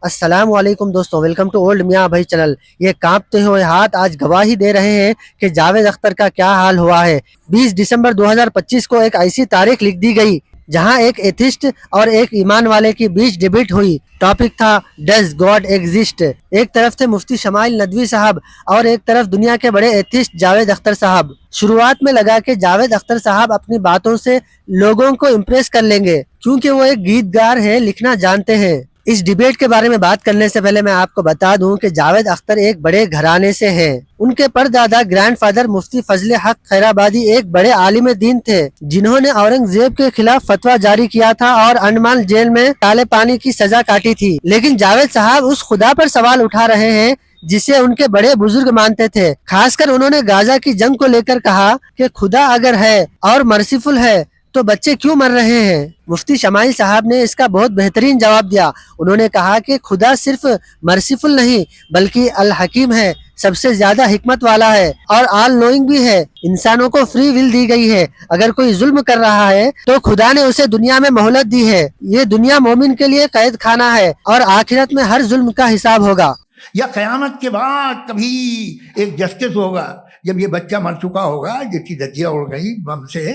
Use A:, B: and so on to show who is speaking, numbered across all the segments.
A: السلام علیکم دوستوں، ویلکم ٹو اولڈ میاں بھائی چینل۔ یہ کانپتے ہوئے ہاتھ آج گواہی دے رہے ہیں کہ جاوید اختر کا کیا حال ہوا ہے۔ 20 دسمبر 2025 کو ایک ایسی تاریخ لکھ دی گئی جہاں ایک ایتھسٹ اور ایک ایمان والے کی بیچ ڈیبیٹ ہوئی۔ ٹاپک تھا ڈز گاڈ ایگزسٹ۔ ایک طرف تھے مفتی شمائل ندوی صاحب اور ایک طرف دنیا کے بڑے ایتھسٹ جاوید اختر صاحب۔ شروعات میں لگا کہ جاوید اختر صاحب اپنی باتوں سے لوگوں کو امپریس کر لیں گے کیونکہ وہ ایک گیت گار ہیں، لکھنا جانتے ہیں۔ اس ڈیبیٹ کے بارے میں بات کرنے سے پہلے میں آپ کو بتا دوں کہ جاوید اختر ایک بڑے گھرانے سے ہیں۔ ان کے پردادا گرینڈ فادر مفتی فضل حق خیرآبادی ایک بڑے عالم دین تھے جنہوں نے اورنگزیب کے خلاف فتویٰ جاری کیا تھا اور انڈمان جیل میں کالے پانی کی سزا کاٹی تھی۔ لیکن جاوید صاحب اس خدا پر سوال اٹھا رہے ہیں جسے ان کے بڑے بزرگ مانتے تھے۔ خاص کر انہوں نے غازہ کی جنگ کو لے کر کہا کہ خدا اگر ہے اور مرسیفل ہے تو بچے کیوں مر رہے ہیں؟ مفتی شمائل صاحب نے اس کا بہت بہترین جواب دیا۔ انہوں نے کہا کہ خدا صرف مرسیفل نہیں بلکہ الحکیم ہے، سب سے زیادہ حکمت والا ہے اور آل نوئنگ بھی ہے۔ انسانوں کو فری ول دی گئی ہے، اگر کوئی ظلم کر رہا ہے تو خدا نے اسے دنیا میں مہلت دی ہے۔ یہ دنیا مومن کے لیے قید خانہ ہے اور آخرت میں ہر ظلم کا حساب ہوگا۔
B: یا قیامت کے بعد کبھی ایک جسٹس ہوگا، جب یہ بچہ مر چکا ہوگا جس کی دھجیاں اڑ گئی بم سے،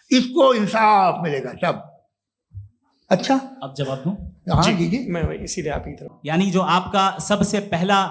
B: اس کو انصاف ملے گا تب۔ اچھا
C: اب جواب دوں؟
B: ہاں جی
D: میں اسی لیے آپ کی طرف،
C: یعنی جو آپ کا سب سے پہلا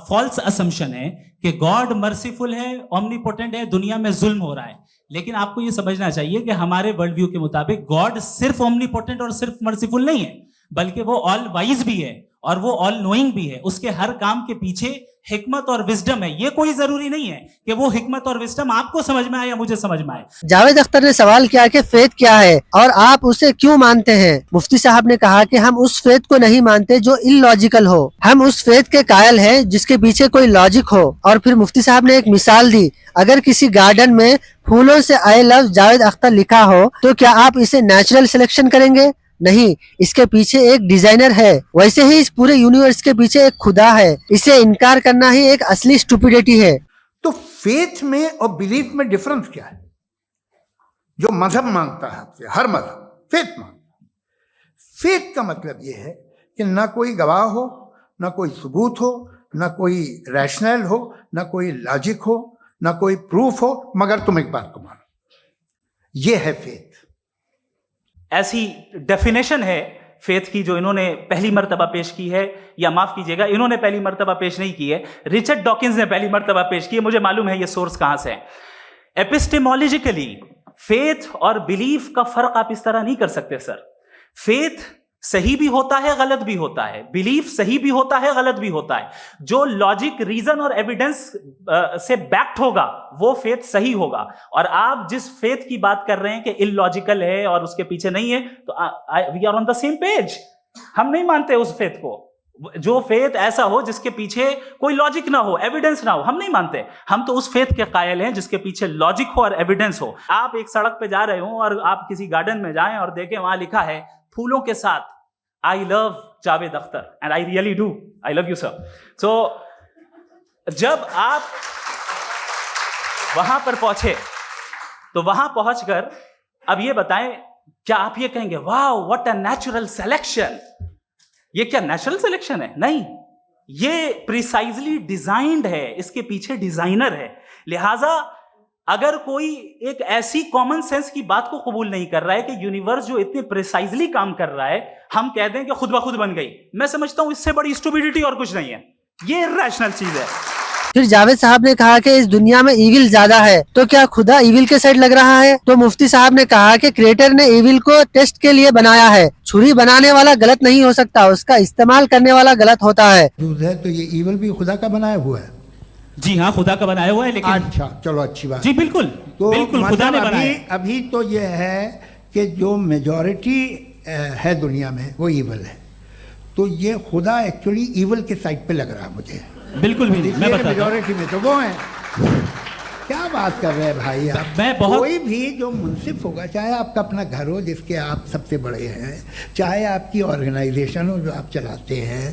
C: فالس اسمپشن ہے کہ گاڈ مرسیفل ہے، اومنیپوٹنٹ ہے، دنیا میں ظلم ہو رہا ہے، لیکن آپ کو یہ سمجھنا چاہیے کہ ہمارے ورلڈ ویو کے مطابق گاڈ صرف اومنیپوٹنٹ اور صرف مرسیفل نہیں ہے، بلکہ وہ آل وائز بھی ہے اور وہ آل نوئنگ بھی ہے۔ اس کے ہر کام کے پیچھے حکمت اور وزڈم ہے۔ یہ کوئی ضروری نہیں ہے کہ وہ حکمت اور وزڈم آپ کو سمجھ میں آئے یا مجھے سمجھ میں آئے۔
A: جاوید اختر نے سوال کیا کہ فیتھ کیا ہے اور آپ اسے کیوں مانتے ہیں؟ مفتی صاحب نے کہا کہ ہم اس فیتھ کو نہیں مانتے جو ان لاجیکل ہو، ہم اس فیتھ کے قائل ہیں جس کے پیچھے کوئی لاجک ہو۔ اور پھر مفتی صاحب نے ایک مثال دی، اگر کسی گارڈن میں پھولوں سے آئی لو جاوید اختر لکھا ہو تو کیا آپ اسے نیچرل سلیکشن کریں گے؟ نہیں، اس کے پیچھے ایک ڈیزائنر ہے۔ ویسے ہی اس پورے یونیورس کے پیچھے ایک خدا ہے، اسے انکار کرنا ہی ایک اصلی اسٹوپیڈیٹی ہے۔
B: تو فیتھ میں اور بلیف میں ڈفرنس کیا ہے؟ جو مذہب مانگتا ہے آپ سے، ہر مذہب فیتھ مانگتا ہے۔ فیتھ کا مطلب یہ ہے کہ نہ کوئی گواہ ہو، نہ کوئی ثبوت ہو، نہ کوئی ریشنل ہو، نہ کوئی لاجک ہو، نہ کوئی پروف ہو، مگر تم ایک بات کو مانو۔ یہ ہے فیتھ۔
C: ایسی ڈیفینیشن ہے فیتھ کی جو انہوں نے پہلی مرتبہ پیش کی ہے، یا معاف کیجیے گا انہوں نے پہلی مرتبہ پیش نہیں کی ہے، رچرڈ ڈاکنز نے پہلی مرتبہ پیش کی ہے۔ مجھے معلوم ہے یہ سورس کہاں سے ہے۔ ایپسٹیمولوجیکلی فیتھ اور بلیف کا فرق آپ اس طرح نہیں کر سکتے سر۔ فیتھ صحیح بھی ہوتا ہے، غلط بھی ہوتا ہے، بلیف صحیح بھی ہوتا ہے، غلط بھی ہوتا ہے۔ جو لاجک، ریزن اور ایویڈنس سے بیکڈ ہوگا وہ فیتھ صحیح ہوگا۔ اور آپ جس فیتھ کی بات کر رہے ہیں کہ ان لاجیکل ہے اور اس کے پیچھے نہیں ہے، تو we are on the same page. ہم نہیں مانتے اس فیتھ کو۔ جو فیتھ ایسا ہو جس کے پیچھے کوئی لاجک نہ ہو، ایویڈنس نہ ہو، ہم نہیں مانتے۔ ہم تو اس فیتھ کے قائل ہیں جس کے پیچھے لاجک ہو اور ایویڈنس ہو۔ آپ ایک سڑک پہ جا رہے ہوں اور آپ کسی گارڈن میں جائیں اور دیکھیں وہاں لکھا ہے پھولوں کے ساتھ I love Javed Akhtar and I really do. I love you sir. So جب آپ وہاں پر پہنچے تو وہاں پہنچ کر اب یہ بتائیں، کیا آپ یہ کہیں گے واو what a natural selection؟ یہ کیا نیچرل سلیکشن ہے؟ نہیں، یہ پریسائزلی ڈیزائنڈ ہے، اس کے پیچھے ڈیزائنر ہے۔ لہٰذا اگر کوئی ایک ایسی کامن سینس کی بات کو قبول نہیں کر رہا ہے کہ یونیورس جو اتنے پریسائزلی کام کر رہا ہے ہم کہہ دیں کہ خود بخود بن گئی، میں سمجھتا ہوں اس سے بڑی اسٹوپیڈیٹی اور کچھ نہیں ہے۔ یہ ریشنل چیز ہے۔
A: پھر جاوید صاحب نے کہا کہ اس دنیا میں ایول زیادہ ہے تو کیا خدا ایول کے سائڈ لگ رہا ہے؟ تو مفتی صاحب نے کہا کہ کریٹر نے ایول کو ٹیسٹ کے لیے بنایا ہے، چھری بنانے والا غلط نہیں ہو سکتا، اس کا استعمال کرنے والا غلط ہوتا ہے۔
B: تو یہ ایول بھی خدا کا بنایا ہوا ہے؟
C: جی ہاں، خدا کا بنایا ہوا ہے، لیکن
B: اچھا چلو اچھی بات۔
C: جی بالکل بالکل خدا نے بنایا۔
B: ابھی تو یہ ہے کہ جو میجورٹی ہے دنیا میں وہ ایول ہے، تو یہ خدا ایکچولی ایول کے سائڈ پہ لگ رہا ہے مجھے۔
C: بالکل بھی میں بتاتا ہوں،
B: میجورٹی میں تو وہ ہیں۔ کیا بات کر رہے ہیں بھائی آپ؟
C: میں بہت
B: کوئی بھی جو منصف ہوگا، چاہے آپ کا اپنا گھر ہو جس کے آپ سب سے بڑے ہیں، چاہے آپ کی آرگنائزیشن ہو جو آپ چلاتے ہیں،